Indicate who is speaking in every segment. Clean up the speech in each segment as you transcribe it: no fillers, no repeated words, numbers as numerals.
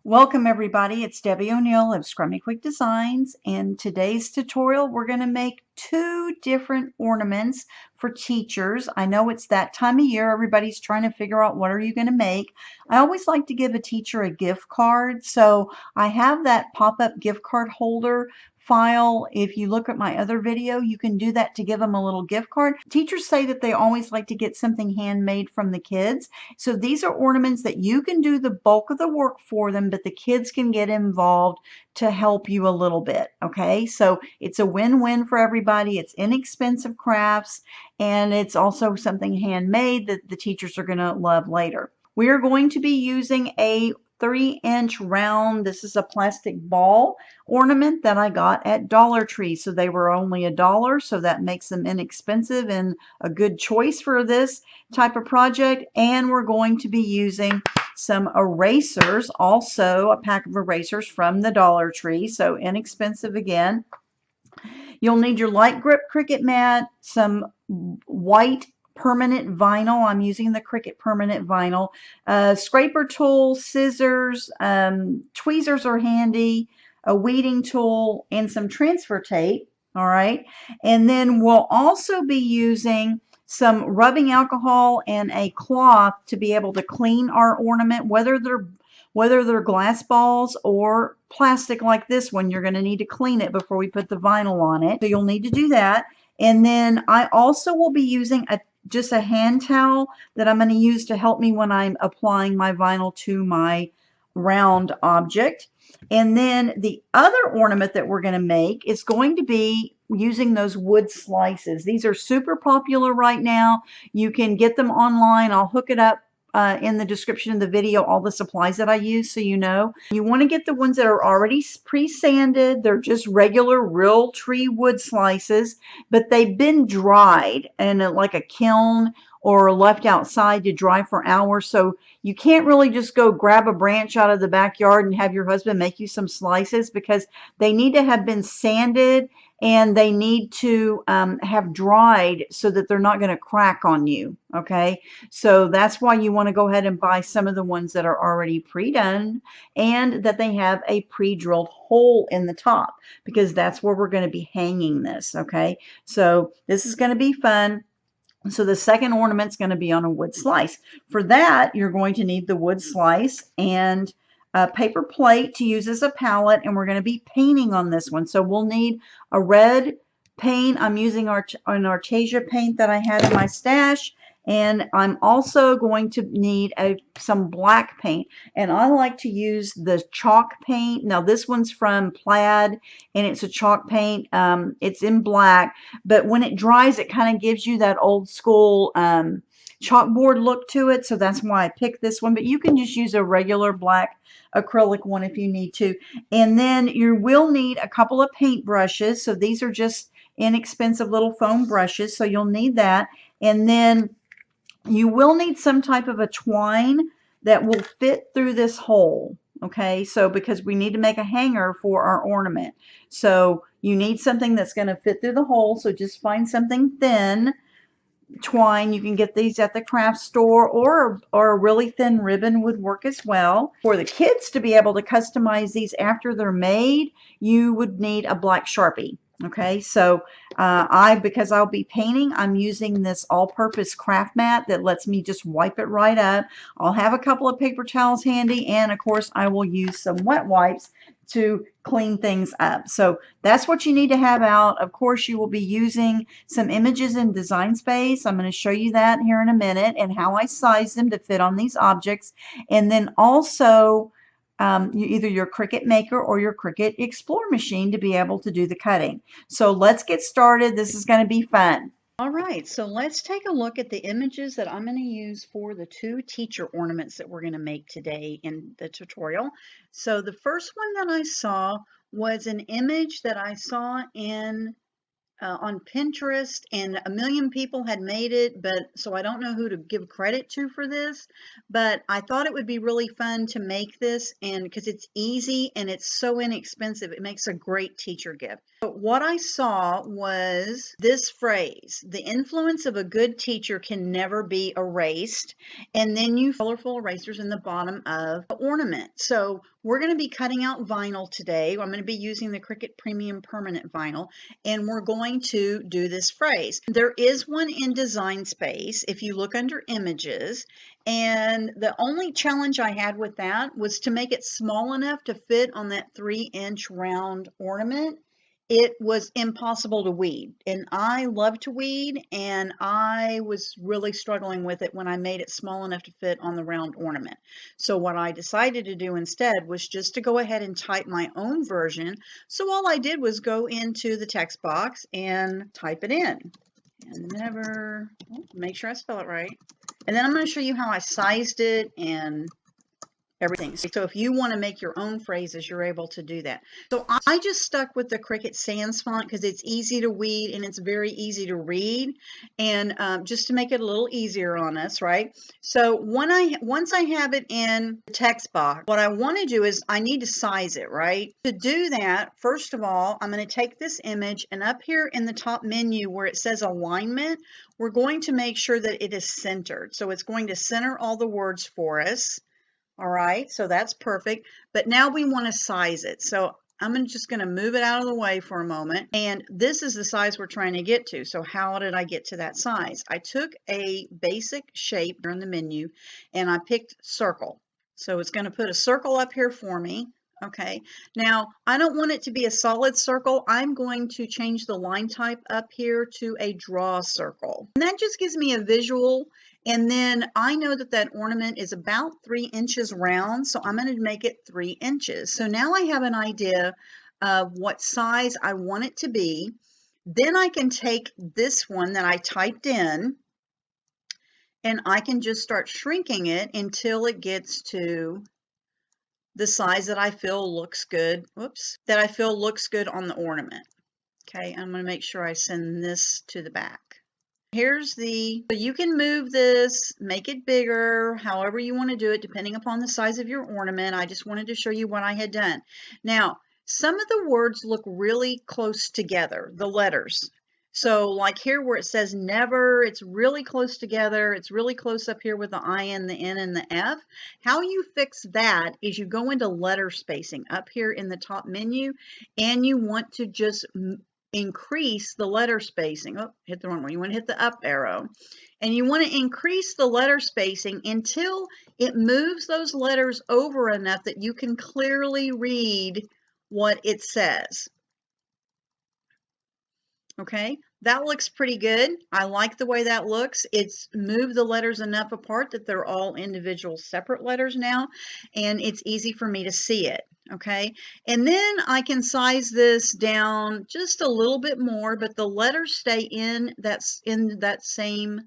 Speaker 1: Welcome everybody, it's Debbie O'Neill of Scrummy Quick Designs. In today's tutorial we're going to make two different ornaments for teachers. I know it's that time of year, everybody's trying to figure out what are you going to make. I always like to give a teacher a gift card, so I have that pop-up gift card holder file. If you look at my other video, you can do that to give them a little gift card. Teachers say that they always like to get something handmade from the kids. So these are ornaments that you can do the bulk of the work for them, but the kids can get involved to help you a little bit. Okay, so it's a win-win for everybody. It's inexpensive crafts, and it's also something handmade that the teachers are going to love later. We are going to be using a 3-inch round, this is a plastic ball ornament that I got at Dollar Tree. So they were only $1, so that makes them inexpensive and a good choice for this type of project. And we're going to be using some erasers, also a pack of erasers from the Dollar Tree, so inexpensive again. You'll need your light grip Cricut mat, some white permanent vinyl. I'm using the Cricut Permanent Vinyl. Scraper tool, scissors, tweezers are handy, a weeding tool, and some transfer tape. All right. And then we'll also be using some rubbing alcohol and a cloth to be able to clean our ornament, whether they're glass balls or plastic like this one. You're going to need to clean it before we put the vinyl on it. So you'll need to do that. And then I also will be using just a hand towel that I'm going to use to help me when I'm applying my vinyl to my round object. And then the other ornament that we're going to make is going to be using those wood slices. These are super popular right now. You can get them online. I'll hook it up in the description of the video, all the supplies that I use, so you know. You want to get the ones that are already pre-sanded. They're just regular real tree wood slices, but they've been dried in like a kiln or left outside to dry for hours. So you can't really just go grab a branch out of the backyard and have your husband make you some slices, because they need to have been sanded and they need to have dried so that they're not going to crack on you. Okay, so that's why you want to go ahead and buy some of the ones that are already pre-done and that they have a pre-drilled hole in the top, because that's where we're going to be hanging this. Okay, so this is going to be fun. So the second ornament is going to be on a wood slice. For that, you're going to need the wood slice and a paper plate to use as a palette, and we're going to be painting on this one. So we'll need a red paint. I'm using an Artesia paint that I had in my stash, and I'm also going to need some black paint, and I like to use the chalk paint. Now this one's from Plaid, and it's a chalk paint. It's in black, but when it dries, it kind of gives you that old school chalkboard look to it, so that's why I picked this one. But you can just use a regular black acrylic one if you need to. And then you will need a couple of paint brushes. So these are just inexpensive little foam brushes, so you'll need that. And then you will need some type of a twine that will fit through this hole. Okay, so because we need to make a hanger for our ornament, so you need something that's going to fit through the hole. So just find something thin. Twine, you can get these at the craft store, or a really thin ribbon would work as well. For the kids to be able to customize these after they're made, you would need a black Sharpie. Okay, so because I'll be painting, I'm using this all-purpose craft mat that lets me just wipe it right up. I'll have a couple of paper towels handy, and of course I will use some wet wipes to clean things up. So that's what you need to have out. Of course, you will be using some images in Design Space. I'm going to show you that here in a minute, and how I size them to fit on these objects. And then also either your Cricut Maker or your Cricut Explore machine to be able to do the cutting. So let's get started. This is going to be fun. All right, so let's take a look at the images that I'm going to use for the two teacher ornaments that we're going to make today in the tutorial. So the first one that I saw was an image that I saw in on Pinterest, and a million people had made it, but so I don't know who to give credit to for this, but I thought it would be really fun to make this, and because it's easy and it's so inexpensive, it makes a great teacher gift. But what I saw was this phrase: the influence of a good teacher can never be erased, and then you colorful erasers in the bottom of the ornament. So we're going to be cutting out vinyl today. I'm going to be using the Cricut Premium Permanent Vinyl, and we're going to do this phrase. There is one in Design Space if you look under Images, and the only challenge I had with that was to make it small enough to fit on that 3-inch round ornament. It was impossible to weed, and I love to weed, and I was really struggling with it when I made it small enough to fit on the round ornament. So what I decided to do instead was just to go ahead and type my own version. So all I did was go into the text box and type it in. And never, make sure I spell it right. And then I'm going to show you how I sized it and everything. So if you want to make your own phrases, you're able to do that. So I just stuck with the Cricut Sans font because it's easy to weed and it's very easy to read, and just to make it a little easier on us, right? So once I have it in the text box, what I want to do is I need to size it, right? To do that, first of all, I'm going to take this image, and up here in the top menu where it says alignment, we're going to make sure that it is centered. So it's going to center all the words for us. All right, so that's perfect, but now we want to size it. So I'm just going to move it out of the way for a moment, and this is the size we're trying to get to. So how did I get to that size? I took a basic shape here in the menu, and I picked circle. So it's going to put a circle up here for me. Okay, now I don't want it to be a solid circle. I'm going to change the line type up here to a draw circle. And that just gives me a visual. And then I know that that ornament is about 3 inches round, so I'm going to make it 3 inches. So now I have an idea of what size I want it to be. Then I can take this one that I typed in, and I can just start shrinking it until it gets to the size that I feel looks good. Whoops, that I feel looks good on the ornament. Okay, I'm going to make sure I send this to the back. Here's so you can move this, make it bigger, however you want to do it, depending upon the size of your ornament. I just wanted to show you what I had done. Now, some of the words look really close together, the letters. So like here where it says never, it's really close together. It's really close up here with the I and the N and the F. How you fix that is you go into letter spacing up here in the top menu, and you want to just increase the letter spacing. Oh, hit the wrong one. You want to hit the up arrow, and you want to increase the letter spacing until it moves those letters over enough that you can clearly read what it says. Okay, that looks pretty good. I like the way that looks. It's moved the letters enough apart that they're all individual separate letters now, and it's easy for me to see it. Okay, and then I can size this down just a little bit more, but the letters stay in that same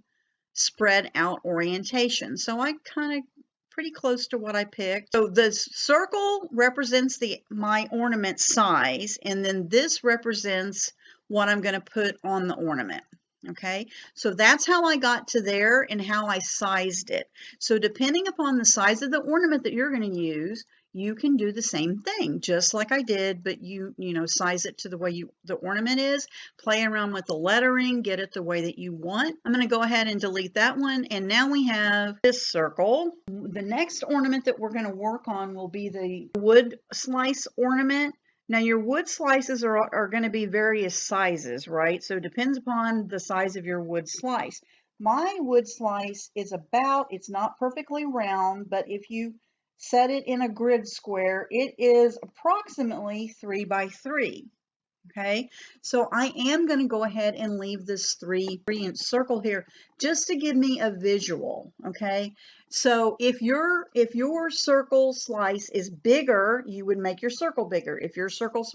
Speaker 1: spread out orientation. So I kind of pretty close to what I picked. So the circle represents my ornament size, and then this represents what I'm going to put on the ornament. Okay, so that's how I got to there and how I sized it. So depending upon the size of the ornament that you're going to use, you can do the same thing, just like I did, but you size it to the way the ornament is, play around with the lettering, get it the way that you want. I'm going to go ahead and delete that one, and now we have this circle. The next ornament that we're going to work on will be the wood slice ornament. Now your wood slices are going to be various sizes, right? So it depends upon the size of your wood slice. My wood slice is it's not perfectly round, but if you set it in a grid square, it is approximately 3 by 3. Okay, so I am going to go ahead and leave this 3-inch circle here just to give me a visual. Okay, so if your circle slice is bigger, you would make your circle bigger. If your circle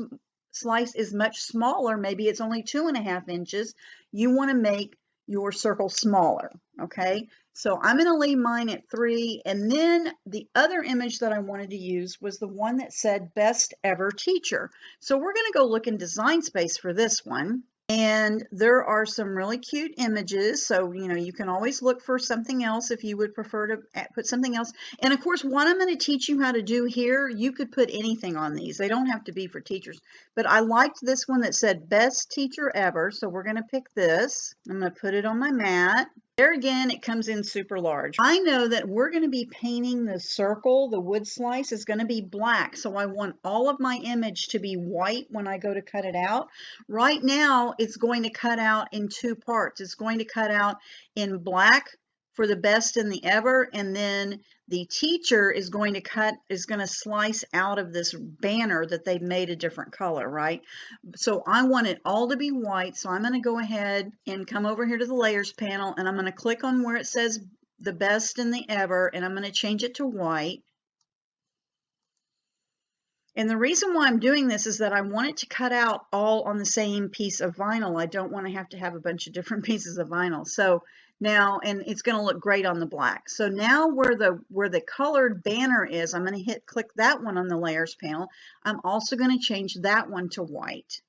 Speaker 1: slice is much smaller, maybe it's only 2.5 inches, you want to make your circle smaller. Okay, so I'm going to leave mine at 3, and then the other image that I wanted to use was the one that said best ever teacher. So we're going to go look in Design Space for this one, And there are some really cute images. So, you know, you can always look for something else if you would prefer to put something else. And of course, what I'm going to teach you how to do here, you could put anything on these. They don't have to be for teachers. But I liked this one that said best teacher ever. So we're going to pick this. I'm going to put it on my mat. There again, it comes in super large. I know that we're going to be painting the circle, the wood slice is going to be black. So I want all of my image to be white when I go to cut it out. Right now, it's going to cut out in two parts. It's going to cut out in black for the best and the ever, and then the teacher is going to slice out of this banner that they've made a different color, right? So I want it all to be white, so I'm going to go ahead and come over here to the layers panel, and I'm going to click on where it says the best and the ever, and I'm going to change it to white. And the reason why I'm doing this is that I want it to cut out all on the same piece of vinyl. I don't want to have a bunch of different pieces of vinyl. So now, and it's going to look great on the black. So now where the colored banner is, I'm going to click that one on the layers panel. I'm also going to change that one to white.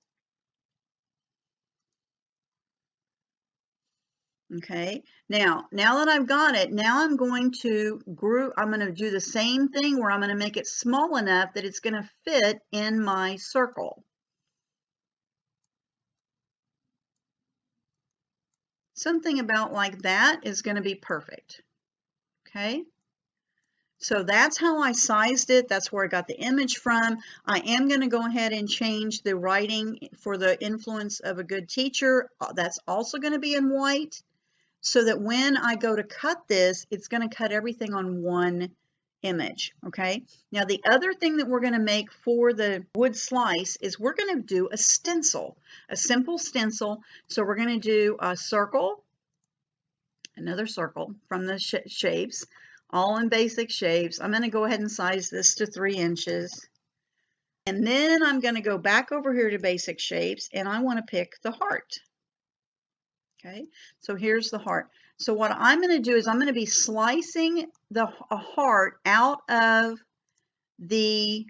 Speaker 1: Okay, now that I've got it, now I'm going to do the same thing where I'm going to make it small enough that it's going to fit in my circle. Something about like that is going to be perfect. Okay, so that's how I sized it. That's where I got the image from. I am going to go ahead and change the writing for the influence of a good teacher. That's also going to be in white, so that when I go to cut this, it's going to cut everything on one image. Okay, now the other thing that we're going to make for the wood slice is we're going to do a stencil, a simple stencil. So we're going to do a circle, another circle from the shapes, all in basic shapes. I'm going to go ahead and size this to 3 inches. And then I'm going to go back over here to basic shapes, and I want to pick the heart. Okay, so here's the heart. So what I'm going to do is I'm going to be slicing a heart out of the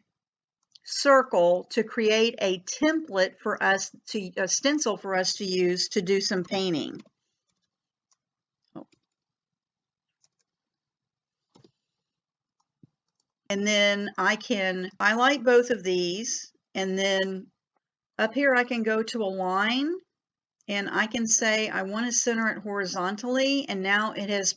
Speaker 1: circle to create a template for us to, a stencil for us to use to do some painting. And then I can highlight both of these, and then up here I can go to a line, and I can say I want to center it horizontally, and now it has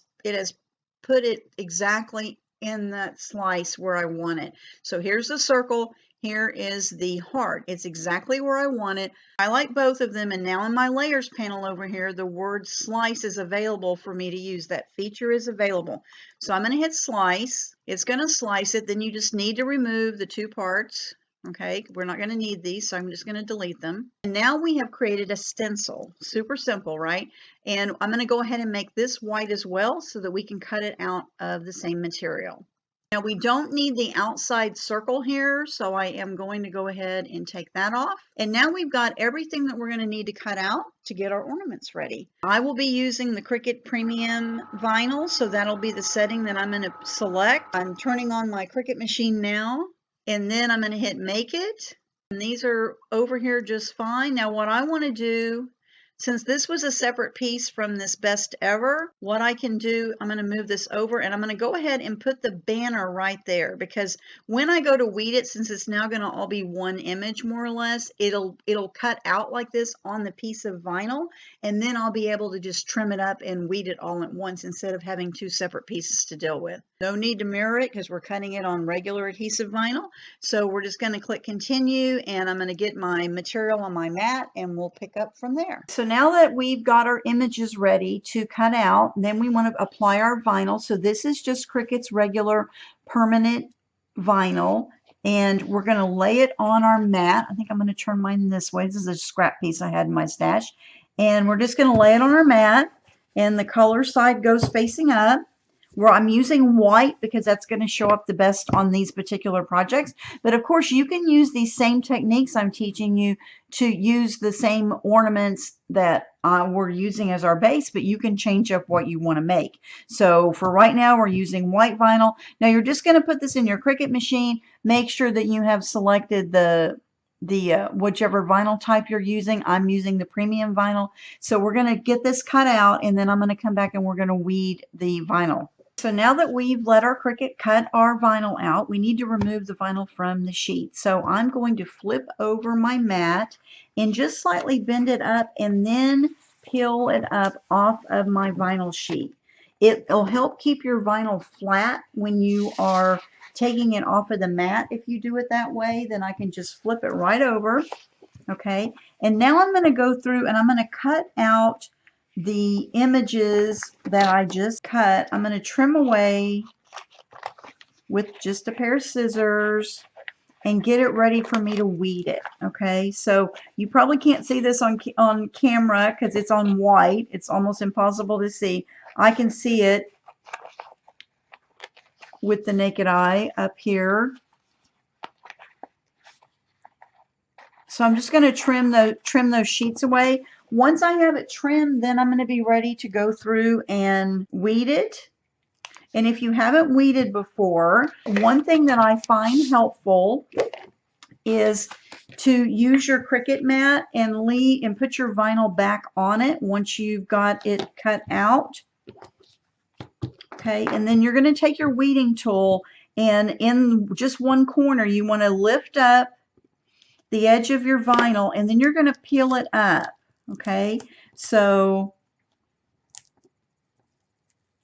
Speaker 1: put it exactly in that slice where I want it. So here's the circle, here is the heart. It's exactly where I want it. I like both of them, and now in my layers panel over here, the word slice is available for me to use. That feature is available. So I'm going to hit slice. It's going to slice it. Then you just need to remove the 2 parts. Okay, we're not going to need these, so I'm just going to delete them. And now we have created a stencil. Super simple, right? And I'm going to go ahead and make this white as well so that we can cut it out of the same material. Now we don't need the outside circle here, so I am going to go ahead and take that off. And now we've got everything that we're going to need to cut out to get our ornaments ready. I will be using the Cricut Premium Vinyl, so that'll be the setting that I'm going to select. I'm turning on my Cricut machine now. And then I'm going to hit make it, and these are over here just fine. Now what I want to do, since this was a separate piece from this best ever, what I can do, I'm going to move this over, and I'm going to go ahead and put the banner right there, because when I go to weed it, since it's now going to all be one image more or less, it'll cut out like this on the piece of vinyl, and then I'll be able to just trim it up and weed it all at once instead of having 2 separate pieces to deal with. No need to mirror it because we're cutting it on regular adhesive vinyl. So we're just going to click continue, and I'm going to get my material on my mat, and we'll pick up from there. So now that we've got our images ready to cut out, then we want to apply our vinyl. So this is just Cricut's regular permanent vinyl, and we're going to lay it on our mat. I think I'm going to turn mine this way. This is a scrap piece I had in my stash. And we're just going to lay it on our mat, and the color side goes facing up. Where I'm using white because that's going to show up the best on these particular projects. But of course, you can use these same techniques I'm teaching you to use the same ornaments that we're using as our base, but you can change up what you want to make. So for right now, we're using white vinyl. Now you're just going to put this in your Cricut machine. Make sure that you have selected the whichever vinyl type you're using. I'm using the premium vinyl. So we're going to get this cut out, and then I'm going to come back and we're going to weed the vinyl. So now that we've let our Cricut cut our vinyl out, we need to remove the vinyl from the sheet. So I'm going to flip over my mat and just slightly bend it up and then peel it up off of my vinyl sheet. It'll help keep your vinyl flat when you are taking it off of the mat. If you do it that way, then I can just flip it right over. Okay, and now I'm going to go through and I'm going to cut out the images that I just cut. I'm going to trim away with just a pair of scissors and get it ready for me to weed it. Okay, so you probably can't see this on camera because it's on white. It's almost impossible to see. I can see it with the naked eye up here. So I'm just going to trim those sheets away. Once I have it trimmed, then I'm going to be ready to go through and weed it. And if you haven't weeded before, one thing that I find helpful is to use your Cricut mat and put your vinyl back on it once you've got it cut out. Okay, and then you're going to take your weeding tool, and in just one corner you want to lift up the edge of your vinyl, and then you're going to peel it up. Okay, so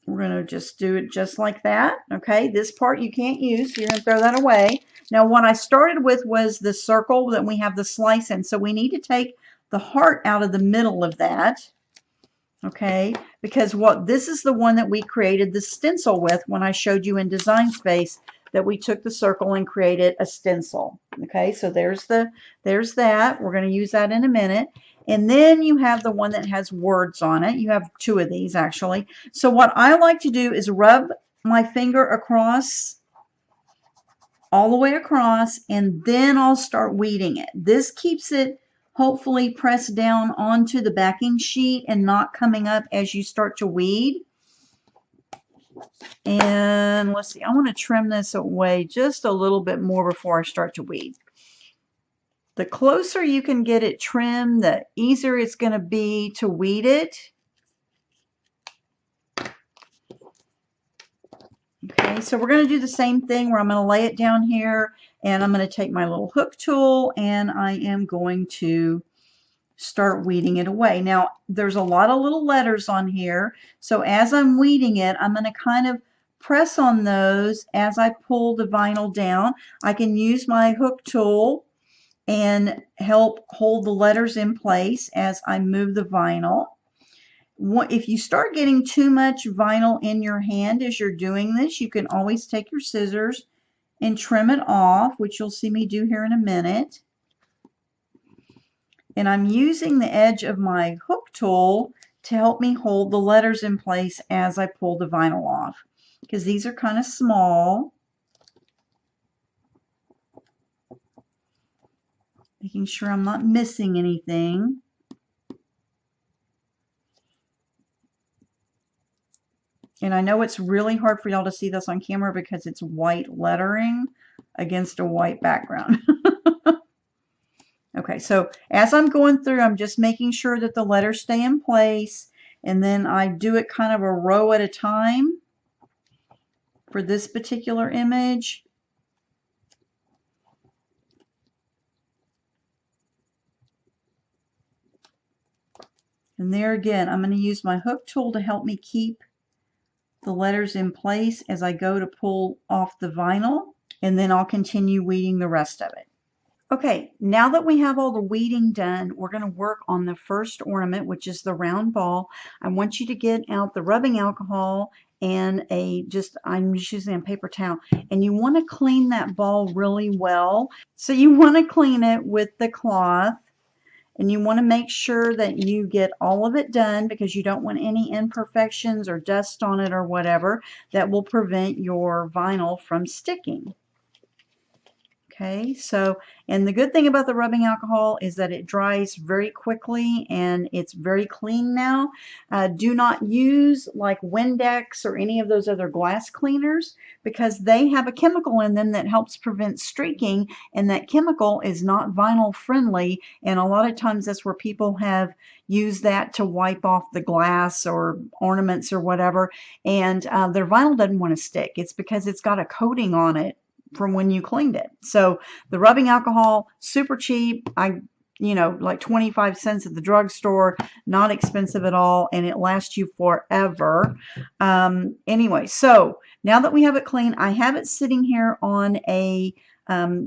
Speaker 1: we're going to just do it just like that. Okay, this part you can't use, so you're going to throw that away. Now what I started with was the circle that we have the slice in, so we need to take the heart out of the middle of that. Okay, because this is the one that we created the stencil with when I showed you in Design Space that we took the circle and created a stencil. Okay, so there's that. We're going to use that in a minute. And then you have the one that has words on it. You have two of these actually. So what I like to do is rub my finger across, all the way across, and then I'll start weeding it. This keeps it hopefully pressed down onto the backing sheet and not coming up as you start to weed. And let's see, I want to trim this away just a little bit more before I start to weed. The closer you can get it trimmed, the easier it's going to be to weed it. Okay, so we're going to do the same thing where I'm going to lay it down here, and I'm going to take my little hook tool and I am going to start weeding it away. Now there's a lot of little letters on here, so as I'm weeding it, I'm going to kind of press on those as I pull the vinyl down. I can use my hook tool and help hold the letters in place as I move the vinyl. If you start getting too much vinyl in your hand as you're doing this, you can always take your scissors and trim it off, which you'll see me do here in a minute. And I'm using the edge of my hook tool to help me hold the letters in place as I pull the vinyl off, because these are kind of small. Making sure I'm not missing anything. And I know it's really hard for y'all to see this on camera because it's white lettering against a white background. Okay, so as I'm going through, I'm just making sure that the letters stay in place, and then I do it kind of a row at a time for this particular image. And there again, I'm going to use my hook tool to help me keep the letters in place as I go to pull off the vinyl, and then I'll continue weeding the rest of it. Okay, now that we have all the weeding done, we're going to work on the first ornament, which is the round ball. I want you to get out the rubbing alcohol and I'm just using a paper towel, and you want to clean that ball really well. So you want to clean it with the cloth, and you want to make sure that you get all of it done because you don't want any imperfections or dust on it or whatever that will prevent your vinyl from sticking. Okay, so, and the good thing about the rubbing alcohol is that it dries very quickly and it's very clean now. Do not use like Windex or any of those other glass cleaners because they have a chemical in them that helps prevent streaking, and that chemical is not vinyl friendly, and a lot of times that's where people have used that to wipe off the glass or ornaments or whatever, and their vinyl doesn't want to stick. It's because it's got a coating on it from when you cleaned it. So the rubbing alcohol, super cheap. Like 25 cents at the drugstore, not expensive at all, and it lasts you forever. Anyway, so now that we have it clean, I have it sitting here on a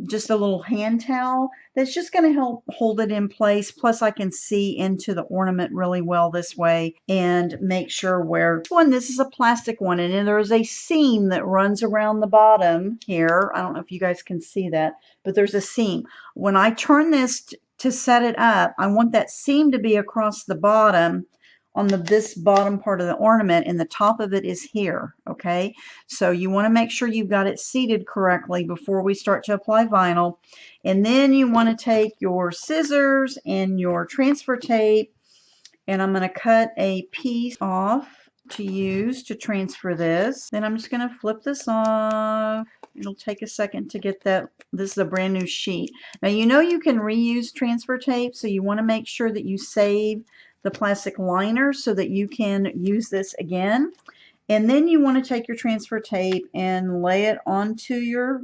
Speaker 1: just a little hand towel that's just going to help hold it in place. Plus I can see into the ornament really well this way and make sure where this is a plastic one, and then there's a seam that runs around the bottom here. I don't know if you guys can see that, but there's a seam. When I turn this to set it up, I want that seam to be across the bottom on this bottom part of the ornament, and the top of it is here. Okay, so you want to make sure you've got it seated correctly before we start to apply vinyl. And then you want to take your scissors and your transfer tape, and I'm going to cut a piece off to use to transfer this. Then I'm just going to flip this off. It'll take a second to get that. This is a brand new sheet. Now you can reuse transfer tape, so you want to make sure that you save the plastic liner so that you can use this again. And then you want to take your transfer tape and lay it onto your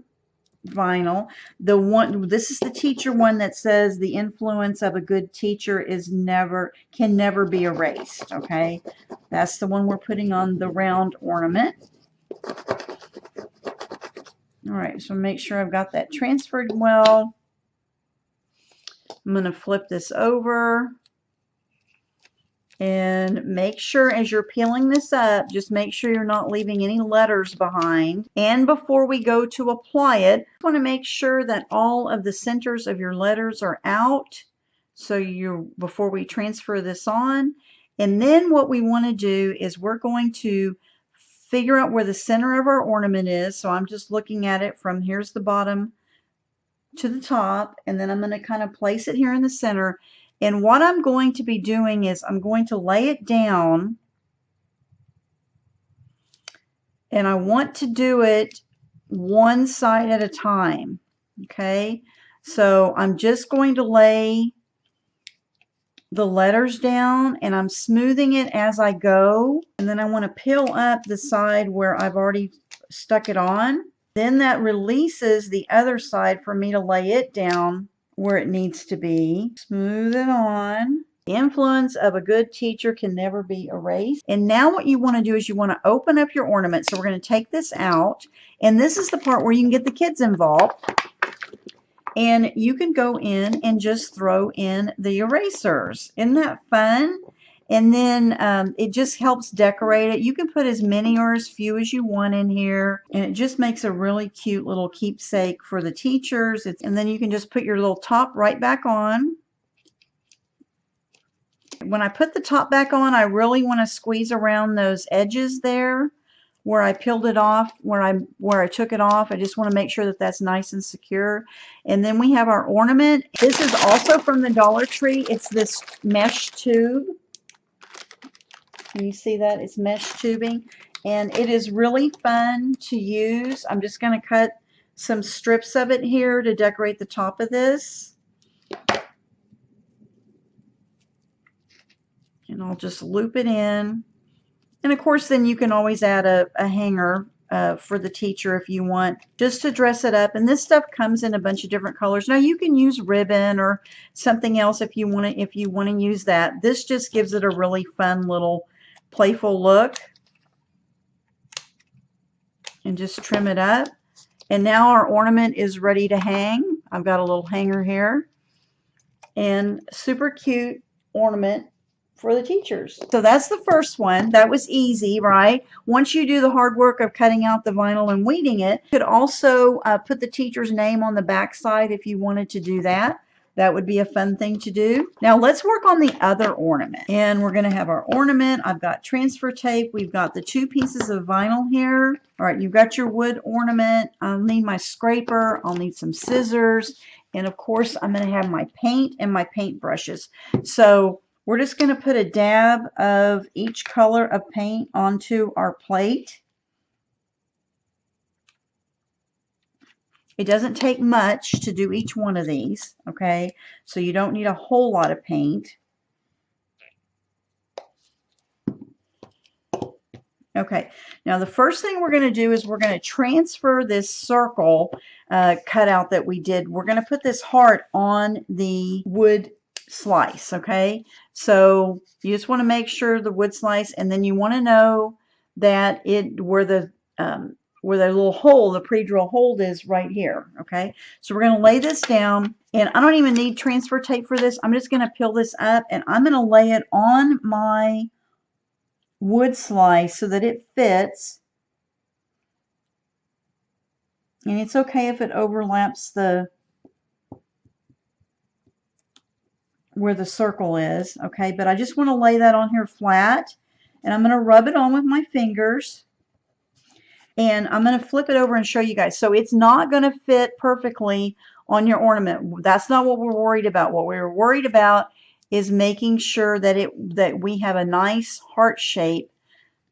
Speaker 1: vinyl. This is the teacher one that says the influence of a good teacher can never be erased. Okay, that's the one we're putting on the round ornament. All right, so make sure I've got that transferred well. I'm going to flip this over. And make sure as you're peeling this up, just make sure you're not leaving any letters behind. And before we go to apply it, you want to make sure that all of the centers of your letters are out. So before we transfer this on. And then what we want to do is we're going to figure out where the center of our ornament is. So I'm just looking at it from here's the bottom to the top. And then I'm going to kind of place it here in the center. And what I'm going to be doing is I'm going to lay it down, and I want to do it one side at a time. Okay, so I'm just going to lay the letters down, and I'm smoothing it as I go, and then I want to peel up the side where I've already stuck it on. Then that releases the other side for me to lay it down where it needs to be. Smooth it on. The influence of a good teacher can never be erased. And now what you want to do is you want to open up your ornament. So we're going to take this out, and this is the part where you can get the kids involved. And you can go in and just throw in the erasers. Isn't that fun? And then it just helps decorate it. You can put as many or as few as you want in here. And it just makes a really cute little keepsake for the teachers. And then you can just put your little top right back on. When I put the top back on, I really want to squeeze around those edges there where I peeled it off, where I took it off. I just want to make sure that that's nice and secure. And then we have our ornament. This is also from the Dollar Tree. It's this mesh tube. Can you see that? It's mesh tubing, and it is really fun to use. I'm just going to cut some strips of it here to decorate the top of this. And I'll just loop it in. And of course, then you can always add a hanger for the teacher if you want, just to dress it up. And this stuff comes in a bunch of different colors. Now you can use ribbon or something else if you want to use that. This just gives it a really fun little playful look. And just trim it up. And now our ornament is ready to hang. I've got a little hanger here. And super cute ornament for the teachers. So that's the first one. That was easy, right? Once you do the hard work of cutting out the vinyl and weeding it, you could also put the teacher's name on the back side if you wanted to do that. That would be a fun thing to do. Now let's work on the other ornament. And we're going to have our ornament. I've got transfer tape. We've got the 2 pieces of vinyl here. All right, you've got your wood ornament. I'll need my scraper. I'll need some scissors. And of course, I'm going to have my paint and my paint brushes. So we're just going to put a dab of each color of paint onto our plate. It doesn't take much to do each one of these, okay? So you don't need a whole lot of paint. Okay, now the first thing we're going to do is we're going to transfer this circle cutout that we did. We're going to put this heart on the wood slice, okay? So you just want to make sure the wood slice, and then you want to know that where the little hole, the pre-drill hole is right here, okay? So we're going to lay this down, and I don't even need transfer tape for this. I'm just going to peel this up, and I'm going to lay it on my wood slice so that it fits. And it's okay if it overlaps where the circle is, okay? But I just want to lay that on here flat, and I'm going to rub it on with my fingers. And I'm going to flip it over and show you guys. So it's not going to fit perfectly on your ornament. That's not what we're worried about. What we're worried about is making sure that we have a nice heart shape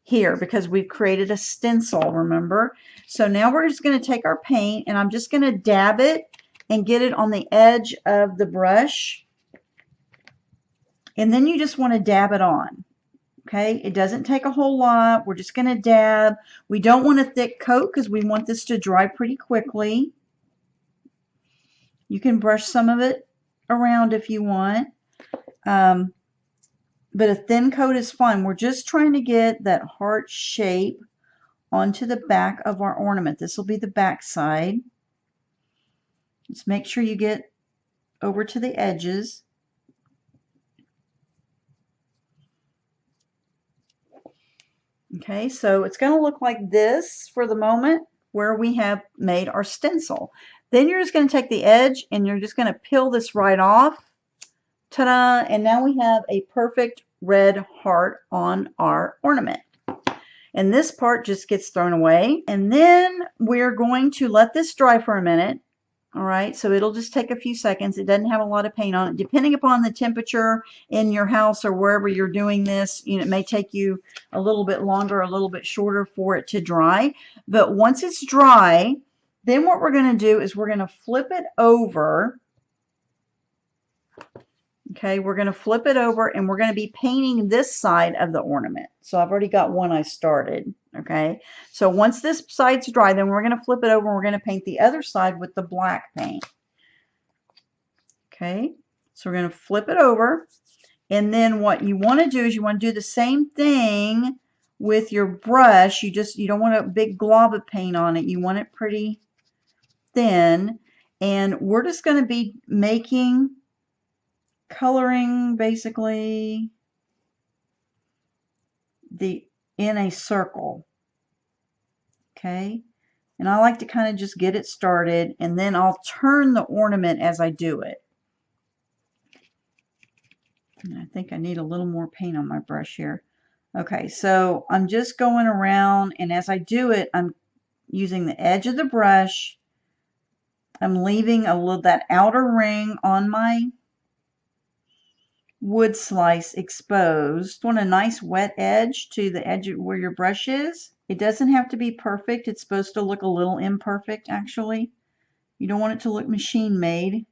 Speaker 1: here, because we've created a stencil, remember? So now we're just going to take our paint, and I'm just going to dab it and get it on the edge of the brush. And then you just want to dab it on. Okay, it doesn't take a whole lot. We're just going to dab. We don't want a thick coat because we want this to dry pretty quickly. You can brush some of it around if you want. But a thin coat is fine. We're just trying to get that heart shape onto the back of our ornament. This will be the back side. Just make sure you get over to the edges. Okay, so it's going to look like this for the moment where we have made our stencil. Then you're just going to take the edge and you're just going to peel this right off. Ta-da! And now we have a perfect red heart on our ornament. And this part just gets thrown away. And then we're going to let this dry for a minute. All right, so it'll just take a few seconds. It doesn't have a lot of paint on it. Depending upon the temperature in your house or wherever you're doing this, it may take you a little bit longer, a little bit shorter for it to dry. But once it's dry, then what we're going to do is we're going to flip it over. Okay, we're going to flip it over, and we're going to be painting this side of the ornament. So I've already got one I started. Okay, so once this side's dry, then we're going to flip it over and we're going to paint the other side with the black paint. Okay, so we're going to flip it over, and then what you want to do is you want to do the same thing with your brush. You don't want a big glob of paint on it. You want it pretty thin, and we're just going to be coloring basically in a circle. Okay, and I like to kind of just get it started, and then I'll turn the ornament as I do it. And I think I need a little more paint on my brush here. Okay, so I'm just going around, and as I do it, I'm using the edge of the brush. I'm leaving that outer ring on my wood slice exposed. Want a nice wet edge to the edge where your brush is. It doesn't have to be perfect. It's supposed to look a little imperfect, actually. You don't want it to look machine made.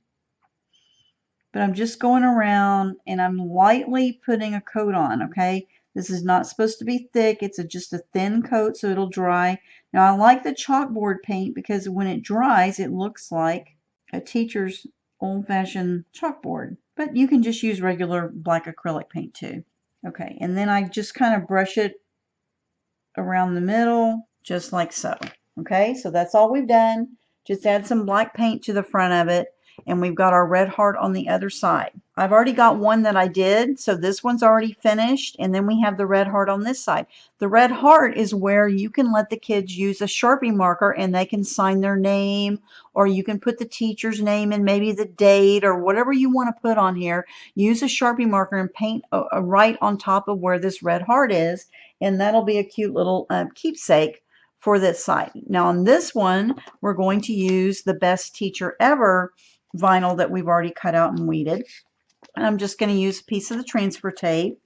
Speaker 1: But I'm just going around and I'm lightly putting a coat on, okay? This is not supposed to be thick. It's just a thin coat so it'll dry. Now I like the chalkboard paint because when it dries it looks like a teacher's old-fashioned chalkboard. But you can just use regular black acrylic paint too. Okay, and then I just kind of brush it around the middle, just like so. Okay, so that's all we've done. Just add some black paint to the front of it. and we've got our red heart on the other side. I've already got one that I did, so this one's already finished, and then we have the red heart on this side. The red heart is where you can let the kids use a Sharpie marker and they can sign their name, or you can put the teacher's name and maybe the date or whatever you want to put on here. Use a Sharpie marker and paint right on top of where this red heart is, and that'll be a cute little keepsake for this side. Now on this one, we're going to use the Best Teacher Ever vinyl that we've already cut out and weeded. I'm just going to use a piece of the transfer tape.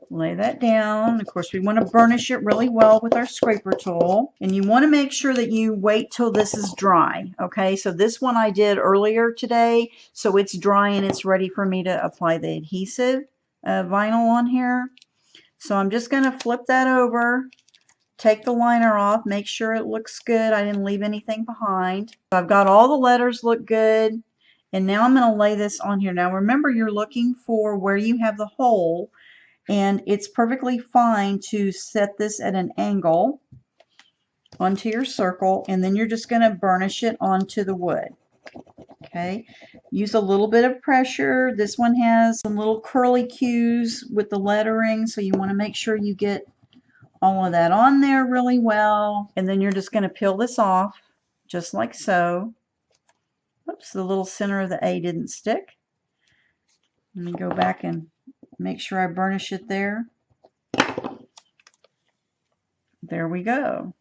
Speaker 1: Lay that down. Of course, we want to burnish it really well with our scraper tool. And you want to make sure that you wait till this is dry. Okay, so this one I did earlier today, so it's dry and it's ready for me to apply the adhesive vinyl on here. So I'm just going to flip that over, take the liner off, make sure it looks good. I didn't leave anything behind. So I've got all the letters look good. And now I'm going to lay this on here. Now remember, you're looking for where you have the hole, and it's perfectly fine to set this at an angle onto your circle, and then you're just going to burnish it onto the wood. Okay, use a little bit of pressure. This one has some little curly cues with the lettering, so you want to make sure you get all of that on there really well. And then you're just going to peel this off just like so. Oops, the little center of the A didn't stick. Let me go back and make sure I burnish it there. There we go.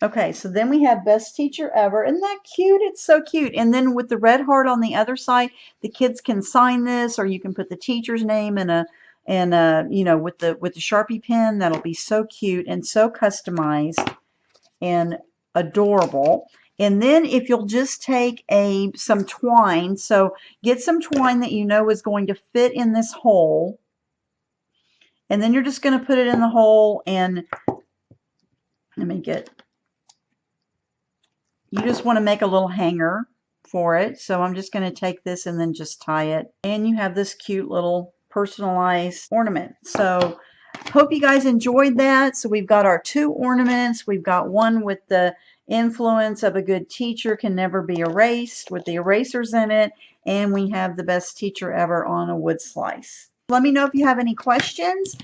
Speaker 1: Okay, so then we have Best Teacher Ever. Isn't that cute? It's so cute. And then with the red heart on the other side, the kids can sign this, or you can put the teacher's name in you know, with the Sharpie pen. That'll be so cute and so customized and adorable. And then if you'll just take some twine, so get some twine that you know is going to fit in this hole, and then you're just going to put it in the hole, and let me get, you just want to make a little hanger for it. So I'm just going to take this and then just tie it, and you have this cute little personalized ornament. So hope you guys enjoyed that. So we've got our 2 ornaments. We've got one with the influence of a good teacher can never be erased with the erasers in it, and we have the Best Teacher Ever on a wood slice. Let me know if you have any questions.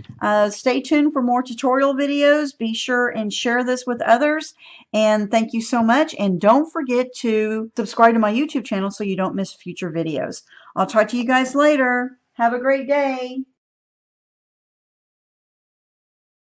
Speaker 1: Stay tuned for more tutorial videos. Be sure and share this with others, and thank you so much. And don't forget to subscribe to my YouTube channel so you don't miss future videos. I'll talk to you guys later. Have a great day.